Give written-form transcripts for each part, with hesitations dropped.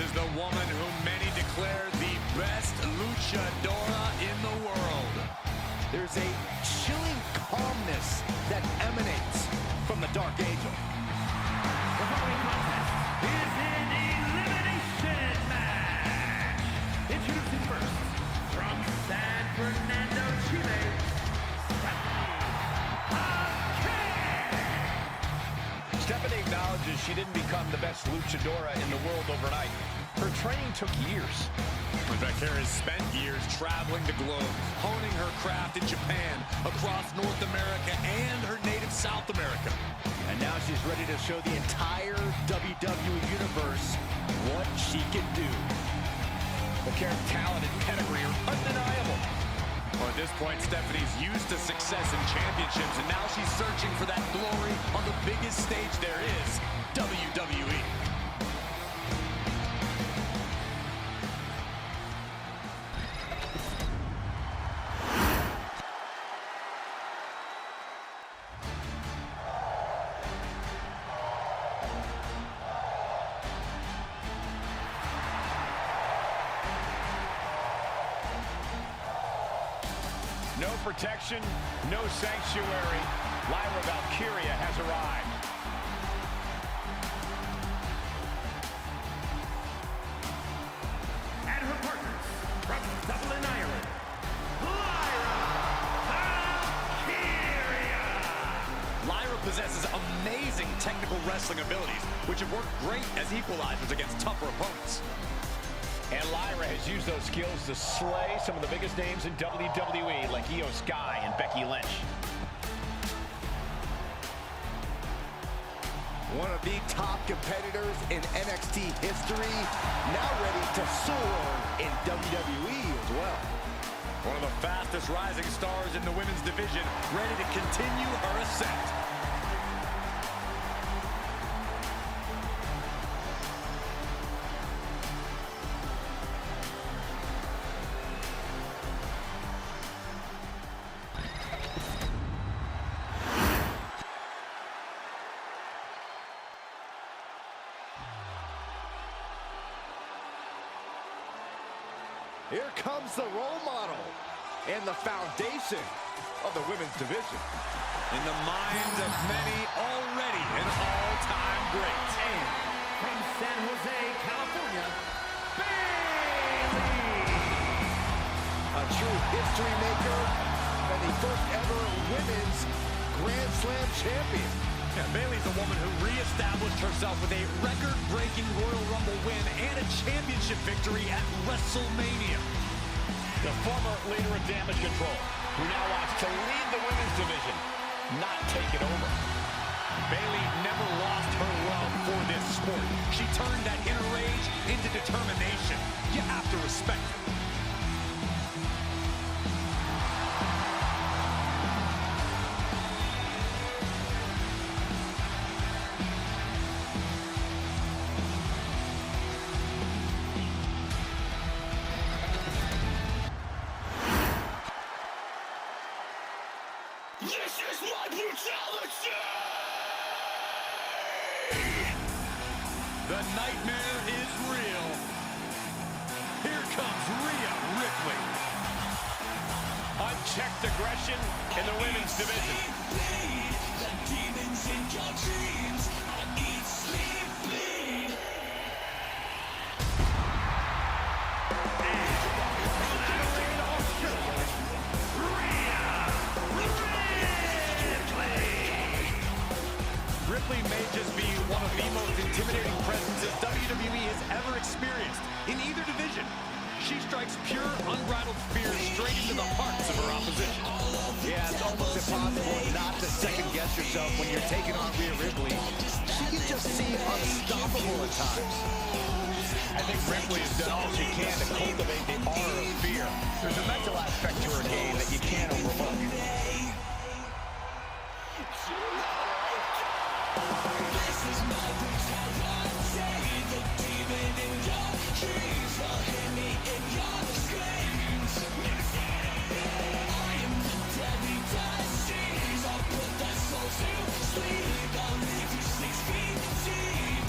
is the woman whom many declare the best luchadora in the world. There's a chilling calmness that emanates from the Dark Angel. The following contest is an elimination match. Introducing first, from San Fernando, Chile, Stephanie acknowledges she didn't become the best luchadora in the world overnight. Her training took years. Rebecca has spent years traveling the globe, honing her craft in Japan, across North America, and her native South America. And now she's ready to show the entire WWE Universe what she can do. The character talent and pedigree are undeniable. Well, at this point, Stephanie's used to success in championships, and now she's searching for that glory on the biggest stage there is, WWE. No protection, no sanctuary. Lyra Valkyria has arrived. and her partners, from Dublin, Ireland, Lyra Valkyria. Lyra possesses amazing technical wrestling abilities, which have worked great as equalizers against tougher opponents. And Lyra has used those skills to slay some of the biggest names in WWE, like Io Sky and Becky Lynch. One of the top competitors in NXT history, now ready to soar in WWE as well. One of the fastest rising stars in the women's division, ready to continue her ascent. Here comes the role model and the foundation of the women's division. In the minds of many, already an all-time great. And from San Jose, California, Bayley. A true history maker and the first ever women's Grand Slam champion. Yeah, Bayley's a woman who reestablished herself with a record-breaking Royal Rumble win and a championship victory at WrestleMania. The former leader of Damage Control, who now wants to lead the women's division, not take it over. Bayley never lost her love for this sport. She turned that inner rage into determination. You have to respect it. This is my brutality! The nightmare is real. Here comes Rhea Ripley. Unchecked aggression in the women's division. The demons in your dreams. I eat, sleep, bleed. Ripley may just be one of the most intimidating presences WWE has ever experienced in either division. She strikes pure, unbridled fear straight into the hearts of her opposition. Yeah, it's almost impossible not to second-guess yourself when you're taking on Rhea Ripley. She can just seem unstoppable at times. I think Ripley has done all she can to cultivate the aura of fear. There's a mental aspect to her game that you can't overlook. This is my brutality. The demon in your dreams will hit me in your screams. I am the deadly disease. I'll put that soul to sleep. I'll leave you 6 feet deep.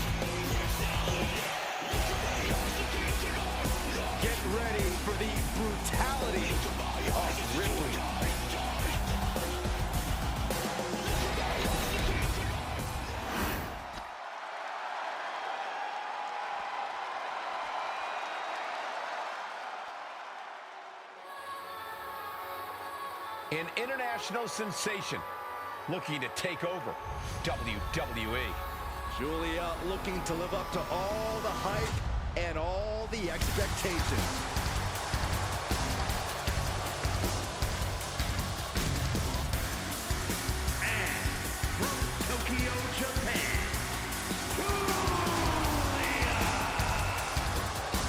An international sensation looking to take over WWE. Julia looking to live up to all the hype and all the expectations. And from Tokyo, Japan,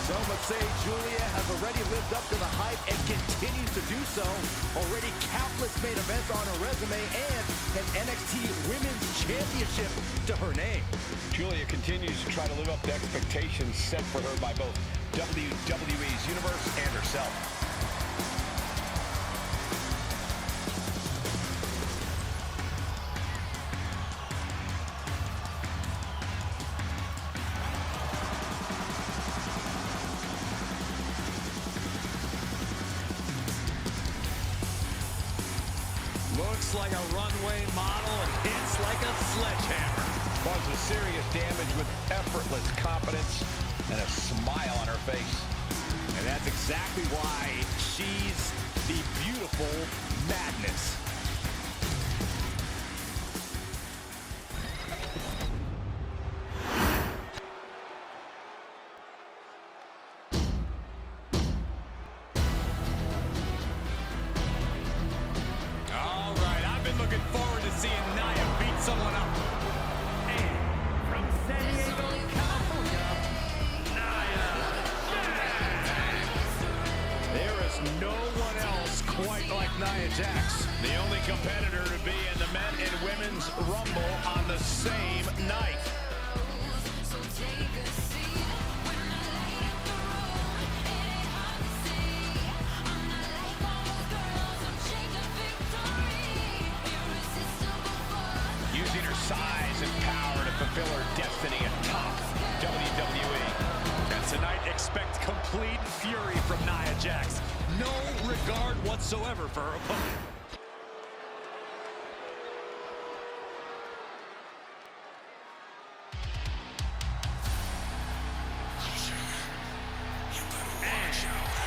Some would say Julia has already lived up to the hype and continues to do so. Already countless main events on her resume and an NXT Women's Championship to her name. Julia continues to try to live up to expectations set for her by both WWE's Universe and herself. Looks like a runway model and hits like a sledgehammer. Causes serious damage with effortless confidence and a smile on her face. And that's exactly why she's the beautiful madness. All right, I've been looking forward to seeing Nia beat someone up. and from San Diego, California, Nia Jax. There is no one else quite like Nia Jax. The only competitor to be in the men and women's Rumble on the same night. Using her size and power to fulfill her destiny atop WWE. And tonight, expect complete fury from Nia Jax. No regard whatsoever for her opponent.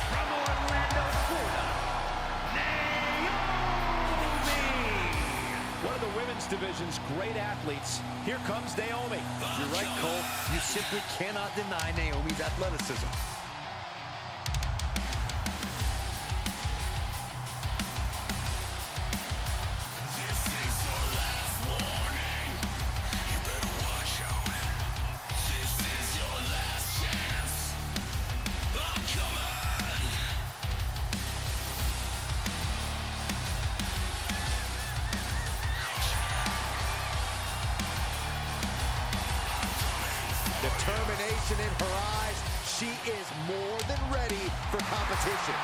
From Orlando, Florida, Naomi. One of the women's division's great athletes. Here comes Naomi. You're right, Cole. You simply cannot deny Naomi's athleticism. Determination in her eyes. She is more than ready for competition.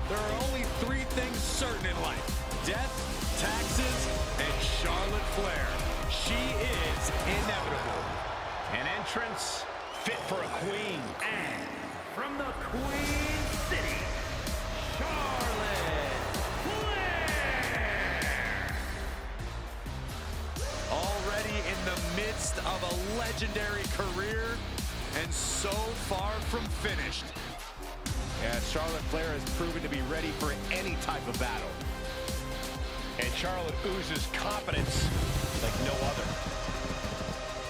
There are only three things certain in life: death, taxes, and Charlotte Flair. She is inevitable. An entrance fit for a queen. And from the Queen City, Charlotte Flair. Already in the midst of a legendary career and so far from finished. Yeah, Charlotte Flair has proven to be ready for any type of battle. And Charlotte oozes confidence like no other.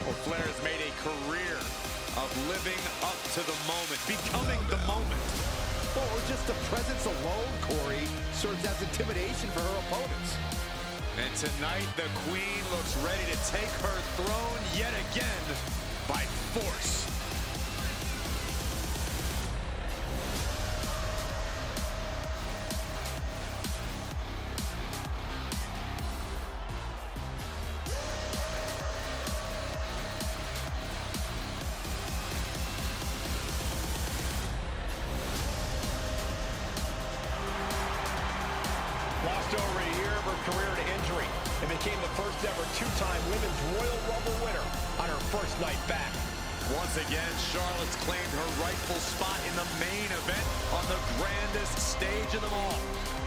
Well, Flair has made a career of living up to the moment, becoming the moment. Or just the presence alone, Corey, serves as intimidation for her opponents. And tonight, the Queen looks ready to take her throne yet again by force. Lost over a year of her career to injury and became the first ever two-time Women's Royal Rumble winner on her first night back. Once again, Charlotte's claimed her rightful spot in the main event on the grandest stage of them all.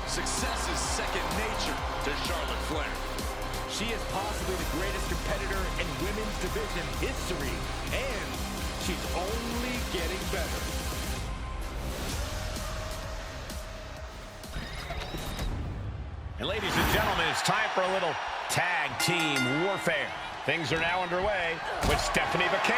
Success is second nature to Charlotte Flair. She is possibly the greatest competitor in women's division history, and she's only getting better. And ladies and gentlemen, it's time for a little tag team warfare. Things are now underway with Stephanie Becker,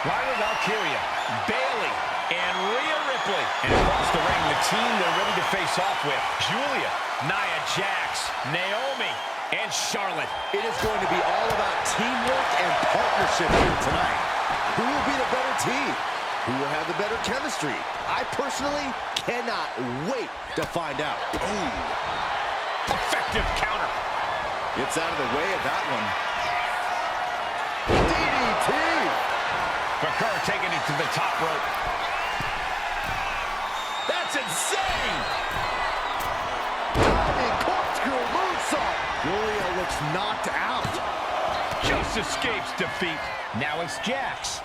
Lyra Valkyria, Bayley, and Rhea Ripley. And across the ring, the team they're ready to face off with: Julia, Nia Jax, Naomi, and Charlotte. It is going to be all about teamwork and partnership here tonight. Who will be the better team? Who will have the better chemistry? I personally cannot wait to find out. Ooh. Effective counter. Gets out of the way of that one. DDT! Becker taking it to the top rope. That's insane! Diving corkscrew moonsault. Julia looks knocked out. Just escapes defeat. Now it's Jax.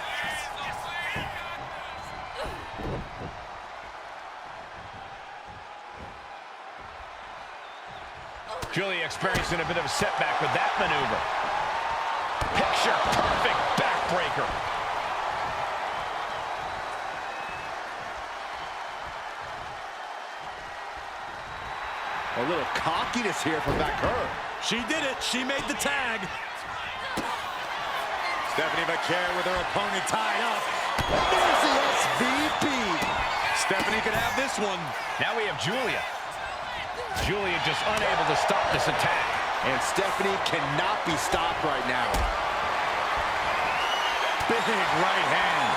Julia experiencing a bit of a setback with that maneuver. Picture perfect backbreaker. A little cockiness here from Becker. She did it. She made the tag. Stephanie Becker with her opponent tied up. There's the SVP. Stephanie could have this one. Now we have Julia. Julia just unable to stop this attack. And Stephanie cannot be stopped right now. Big right hand.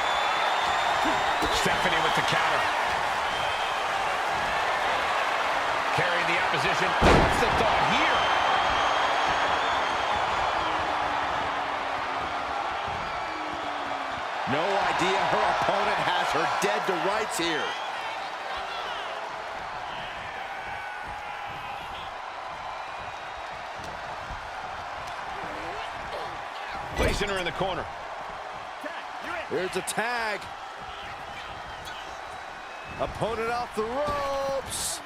Stephanie with the counter. Carrying the opposition. What's the thought here? No idea her opponent has her dead to rights here. Placing her in the corner. Here's a tag. Opponent off the ropes.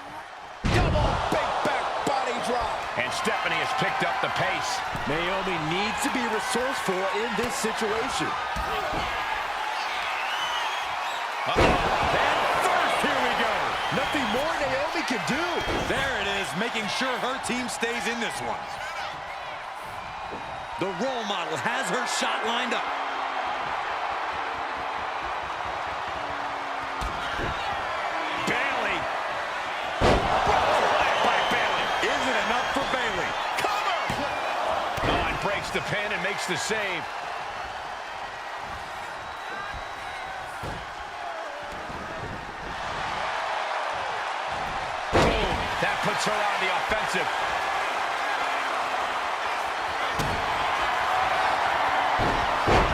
Double big back body drop. And Stephanie has picked up the pace. Naomi needs to be resourceful in this situation. Uh-oh. And first, here we go. Nothing more Naomi can do. There it is, making sure her team stays in this one. The role model has her shot lined up. Bayley. By Bayley. Isn't enough for Bayley. Cover! Oh, and breaks the pin and makes the save. Boom. That puts her on the offensive.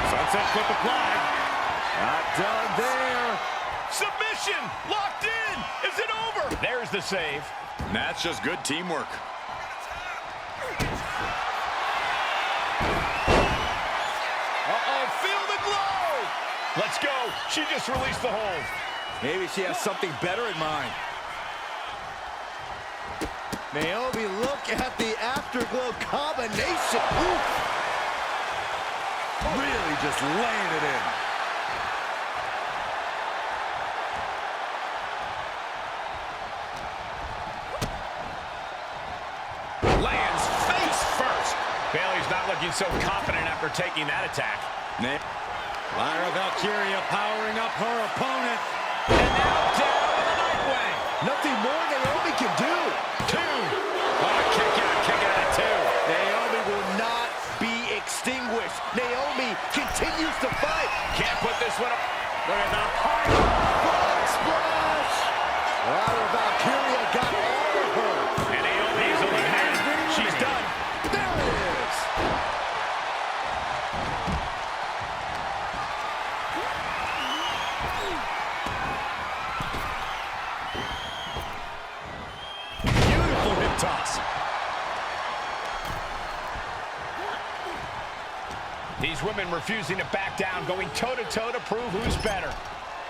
Sunset flip applied. Not done there. Submission! Locked in! Is it over? There's the save. And that's just good teamwork. Uh-oh, feel the glow! Let's go. She just released the hold. Maybe she has something better in mind. Naomi, look at the afterglow combination. Oof. Really just laying it in. Lands face first. Bayley's not looking so confident after taking that attack. Lyra Valkyria powering up her opponent. And now down in the nightway. Nothing more Naomi can do. Two. Oh, kick out at two. Naomi will not be extinguished. Naomi continues to fight. Can't put this one up. Look at that height. Frog splash. Lyra Valkyria got all of her. And Naomi's eliminated. She's done. There it is. Beautiful hip toss. These women refusing to back down, going toe-to-toe to prove who's better.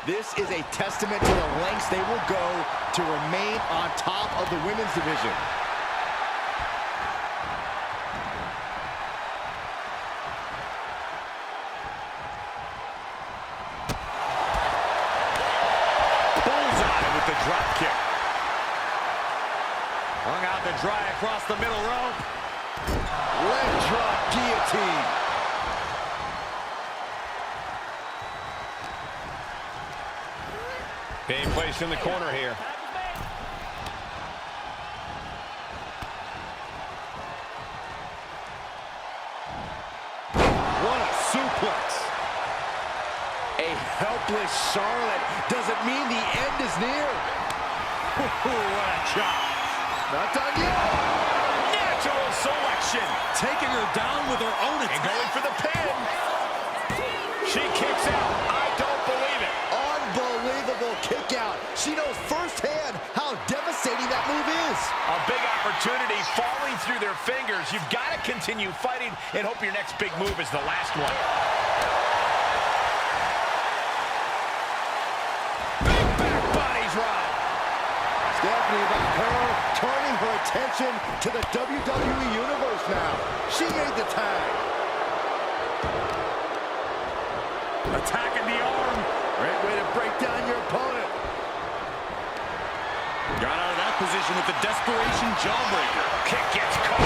This is a testament to the lengths they will go to remain on top of the women's division. Bullseye with the drop kick. Hung out to dry across the middle rope. Leg drop guillotine. Being placed in the corner here. What a suplex. A helpless Charlotte doesn't mean the end is near. What a chop. Not done yet. Natural selection. Taking her down with her own And attack. going for the pin. She kicks out. I don't believe it. Unbelievable kick out. She knows firsthand how devastating that move is. A big opportunity falling through their fingers. You've got to continue fighting and hope your next big move is the last one. Big back bodies right. Stephanie about her turning her attention to the WWE Universe now. She made the tag. Attacking the arm. Great way to break down your opponent. Got out of that position with the desperation jawbreaker. Kick gets caught.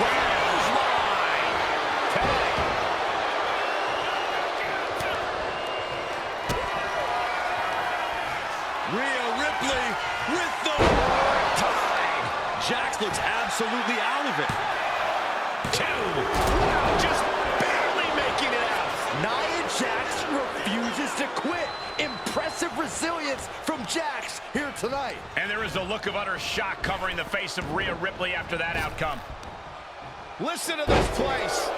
Rams line. Tag. Rhea Ripley with the Tied. Jax looks absolutely out of it. Two. Wow, just barely making it out. Nia Jax refuses to quit. Impressive resilience from Jax here tonight. And there is a look of utter shock covering the face of Rhea Ripley after that outcome. Listen to this place.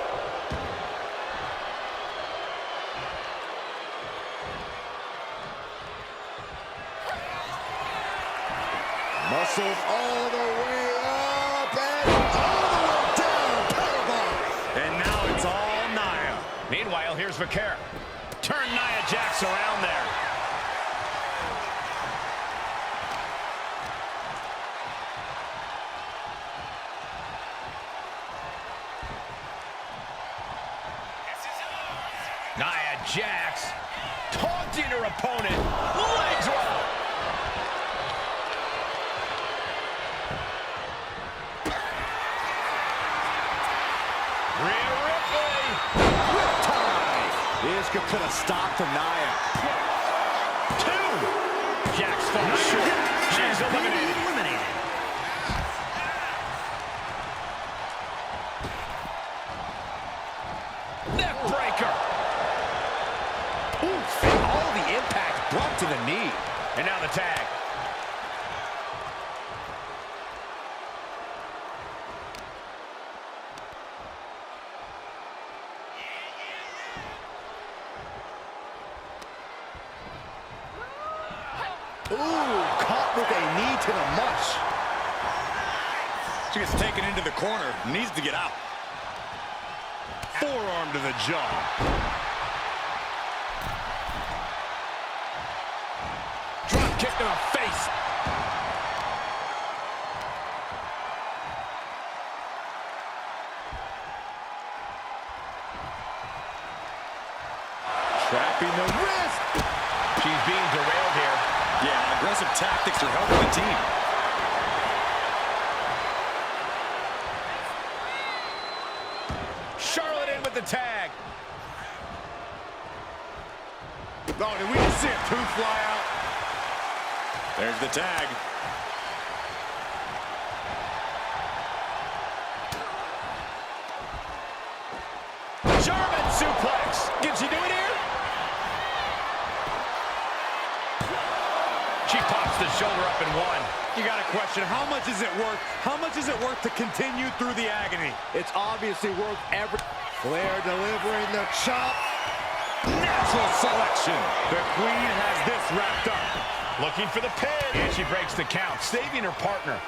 Muscles all the way up and all the way down. Powerbomb. And now it's all Nia. Meanwhile, here's Vaquera. Turn Nia Jax around there. Nia Jax taunting her opponent. Legs roll. Rhea Ripley. Riptide. This could put a stop to Nia. Two. Jax falls short. She's eliminated. Neck breaker. Oof. And all the impact brought to the knee. And now the tag. Ooh, caught with a knee to the mush. She gets taken into the corner. Needs to get out. Forearm to the jaw. Drop kick to the face. Trapping the wrist. She's being derailed here. Yeah, aggressive tactics are helping the team. Charlotte in with the tag. Oh, did we just see a tooth fly out? There's the tag. German suplex. Can she do it here? She pops the shoulder up in one. You got a question. How much is it worth? How much is it worth to continue through the agony? It's obviously worth every... Flair delivering the chop. Natural selection. The Queen has this wrapped up. Looking for the pin. And she breaks the count, saving her partner.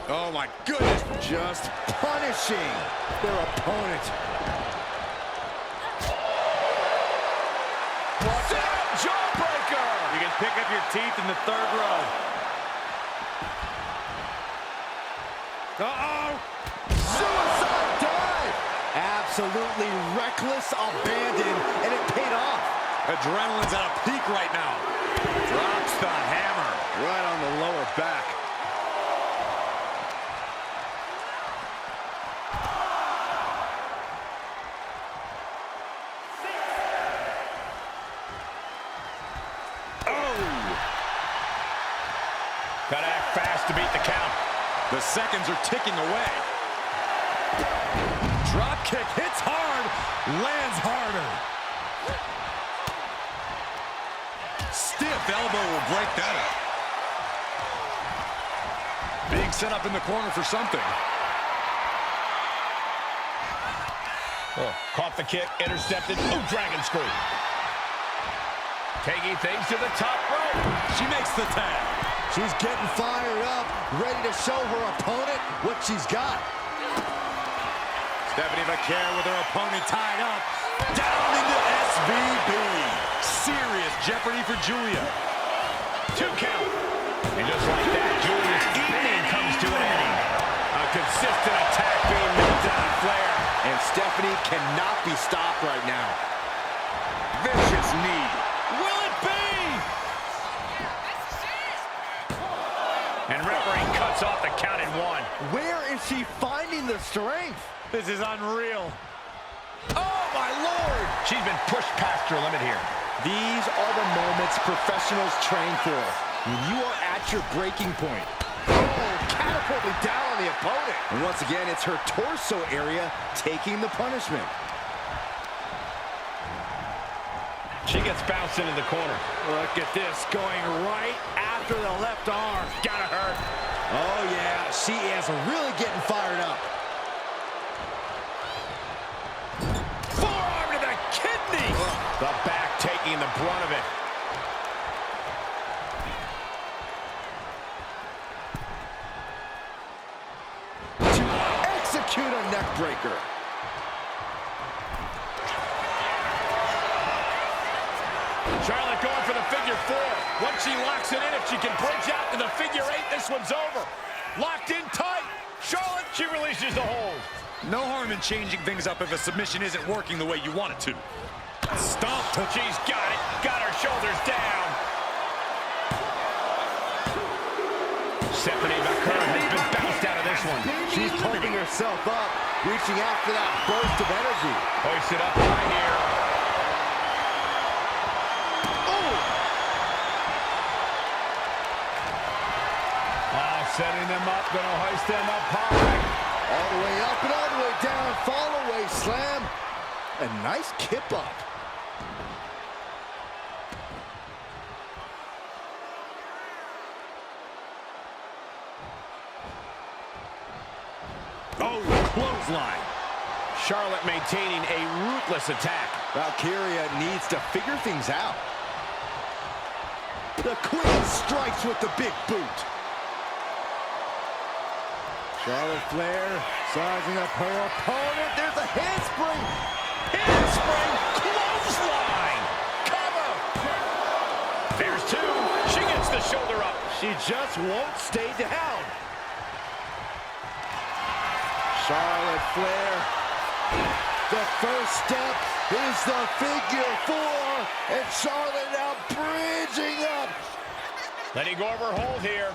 Oh, my goodness. Just punishing their opponent. Jawbreaker! You can pick up your teeth in the third row. Uh-oh! Suicide dive! Absolutely reckless abandon, and it paid off. Adrenaline's at a peak right now. Drops the hammer. Right on the lower back. Gotta act fast to beat the count. The seconds are ticking away. Drop kick hits hard, lands harder. Stiff elbow will break that up. Being set up in the corner for something. Oh, caught the kick, intercepted. Ooh, dragon screw. Taking things to the top rope. She makes the tag. She's getting fired up, ready to show her opponent what she's got. Stephanie McCare with her opponent tied up. Down into SVB. Serious jeopardy for Julia. 2 count. And just like that, Julia's evening comes to an end. A consistent attack being mounted on Flair. And Stephanie cannot be stopped right now. Vicious knee. Will it be? And referee cuts off the count in 1. Where is she finding the strength? This is unreal. Oh, my Lord! She's been pushed past her limit here. These are the moments professionals train for. When you are at your breaking point. Oh, catapulting down on the opponent. And once again, it's her torso area taking the punishment. She gets bounced into the corner. Look at this, going right after the left arm. Gotta hurt. Oh, yeah, she is really getting fired up. Forearm to the kidney. The back taking the brunt of it. To execute a neck breaker. Charlotte going for the figure 4. Once she locks it in, if she can bridge out to the figure 8, this one's over. Locked in tight. Charlotte, she releases the hold. No harm in changing things up if a submission isn't working the way you want it to. Stomped. She's got it. Got her shoulders down. Stephanie McCare has been bounced out of this one. She's pumping herself up, reaching out for that burst of energy. Hoisted up high here. Setting them up, gonna hoist them up high. All the way up and all the way down, fall away slam. A nice kip up. Oh, clothesline. Charlotte maintaining a ruthless attack. Valkyria needs to figure things out. The queen strikes with the big boot. Charlotte Flair sizing up her opponent. There's a handspring. Handspring, clothesline. Cover. There's 2. She gets the shoulder up. She just won't stay down. Charlotte Flair. The first step is the figure 4. And Charlotte now bridging up. Letting go of her hold here.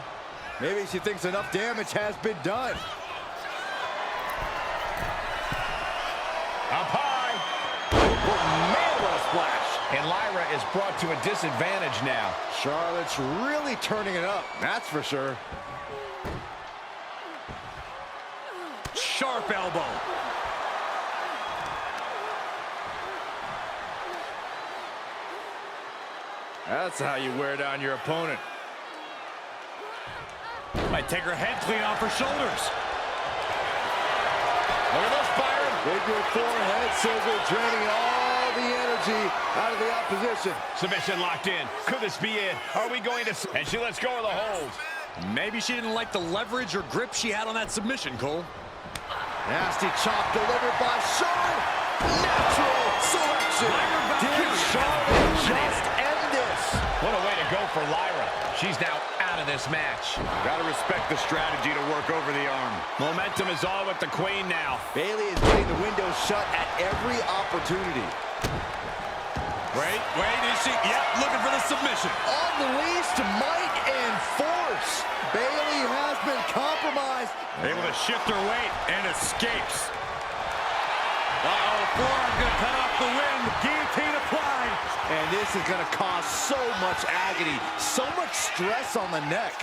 Maybe she thinks enough damage has been done. Up high. Man, what a splash. And Lyra is brought to a disadvantage now. Charlotte's really turning it up, that's for sure. Sharp elbow. That's how you wear down your opponent. Might take her head clean off her shoulders. Look at this, Byron. Figure 4 head scissor, draining all the energy out of the opposition. Submission locked in. Could this be it? Are we going to... And she lets go of the hold. Maybe she didn't like the leverage or grip she had on that submission, Cole. Nasty chop delivered by Charlotte. Natural selection. Did Charlotte just end this? What a way to go for Lyra. She's now out of this match. Gotta respect the strategy to work over the arm. Momentum is all with the Queen now. Bayley is getting the window shut at every opportunity. Wait, is she? Yep, looking for the submission. Unleashed might and force. Bayley has been compromised. Able to shift her weight and escapes. Uh-oh, forearm gonna cut off the wind. Guillotine applied. And this is going to cause so much agony, so much stress on the neck.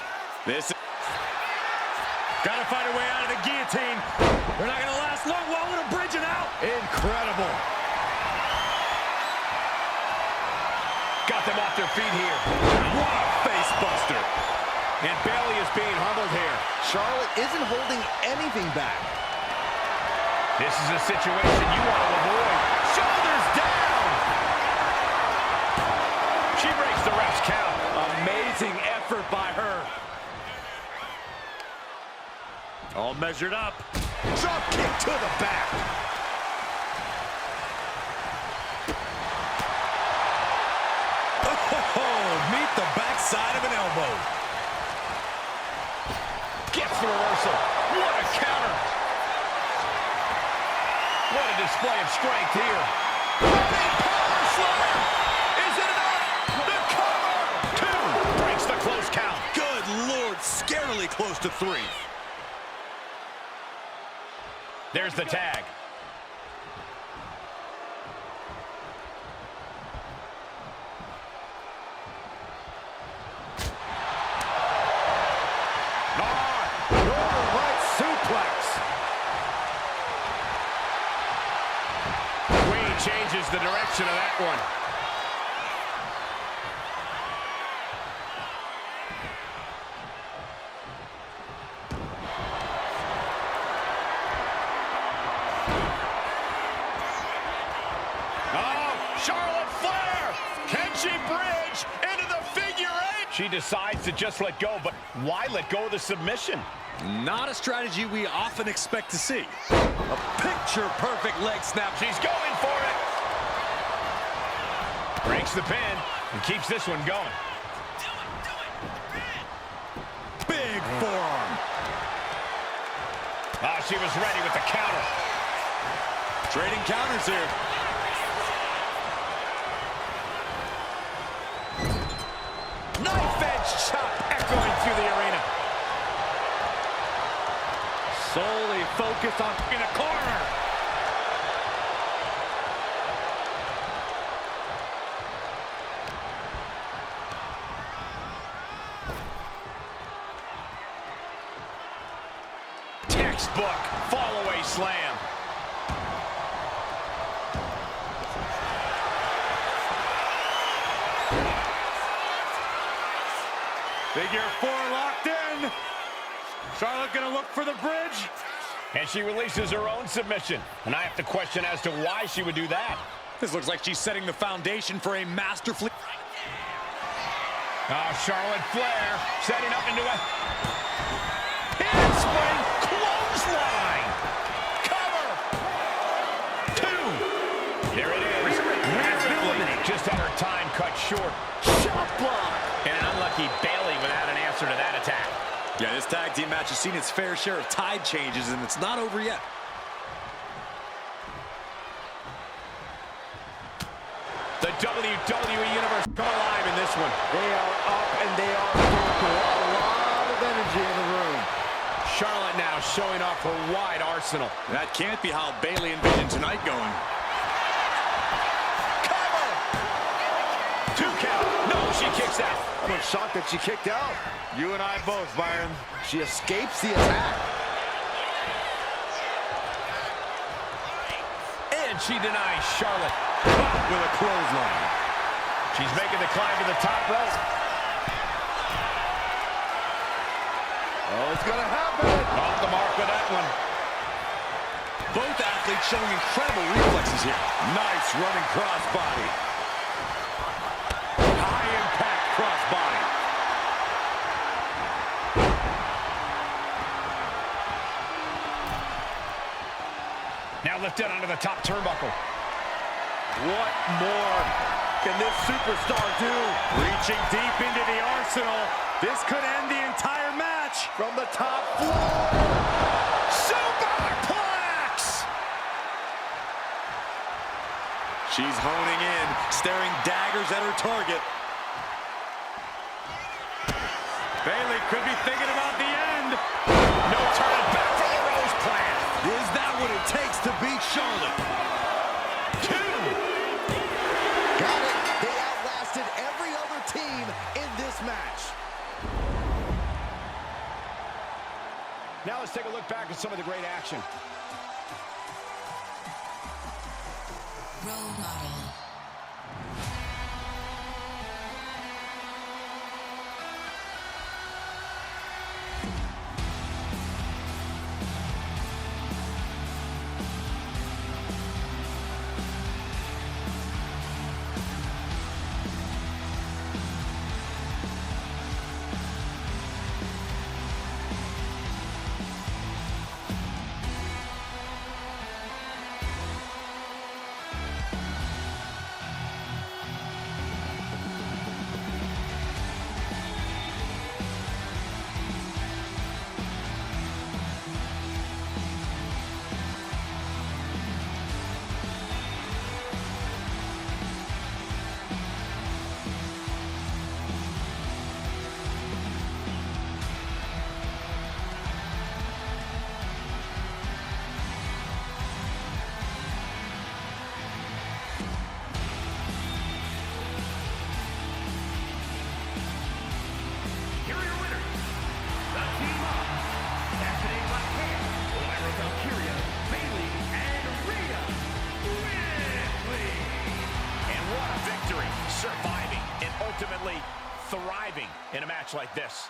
This is... Gotta find a way out of the guillotine. They're not gonna last long. Wall with a bridge and out. Incredible. Got them off their feet here. What a face buster. And Bayley is being humbled here. Charlotte isn't holding anything back. This is a situation you want to avoid. Shoulders down. She breaks the ref's count. Amazing effort by her. All measured up. Drop kick to the back. Oh, meet the backside of an elbow. Gets the reversal. What a counter. What a display of strength here. Big power slam. Is it enough? The cover. 2. Breaks the close count. Good Lord, scarily close to 3. There's the tag. Right suplex. Queen changes the direction of that one. Oh, Charlotte Flair! Can she bridge into the figure 8? She decides to just let go, but why let go of the submission? Not a strategy we often expect to see. A picture-perfect leg snap. She's going for it. Breaks the pin and keeps this one going. Big forearm. Oh, she was ready with the counter. Trading counters here. Knife edge chop echoing through the arena. Solely focused on In a corner. Textbook fall-away slam. Figure 4 locked in. Charlotte gonna look for the bridge. And she releases her own submission. And I have to question as to why she would do that. This looks like she's setting the foundation for a masterfully... Charlotte Flair setting up into a handspring clothesline. Cover. 2. There it is. Rapidly just had her time cut short. shot block. And an unlucky Bayley without an answer to that attack. Yeah, this tag team match has seen its fair share of tide changes, and it's not over yet. The WWE Universe come alive in this one. They are up and they are vocal. A lot of energy in the room. Charlotte now showing off her wide arsenal. That can't be how Bayley envisioned tonight going. Cover! 2 count. No, she kicks out. I'm shocked that she kicked out. You and I both, Byron. She escapes the attack. And she denies Charlotte. With a clothesline. She's making the climb to the top rope. Oh, it's gonna happen. Off the mark with that one. Both athletes showing incredible reflexes here. Nice running crossbody. High impact crossbody. now lifted onto the top turnbuckle. What more can this superstar do? Reaching deep into the arsenal. This could end the entire match. From the top floor. Superplex! She's honing in, staring daggers at her target. Bayley could be thinking about the end. No turning back for the Rose plan. Is that what it takes to beat Charlotte? Got it. They outlasted every other team in this match. Now let's take a look back at some of the great action. Role model. Surviving and ultimately thriving in a match like this.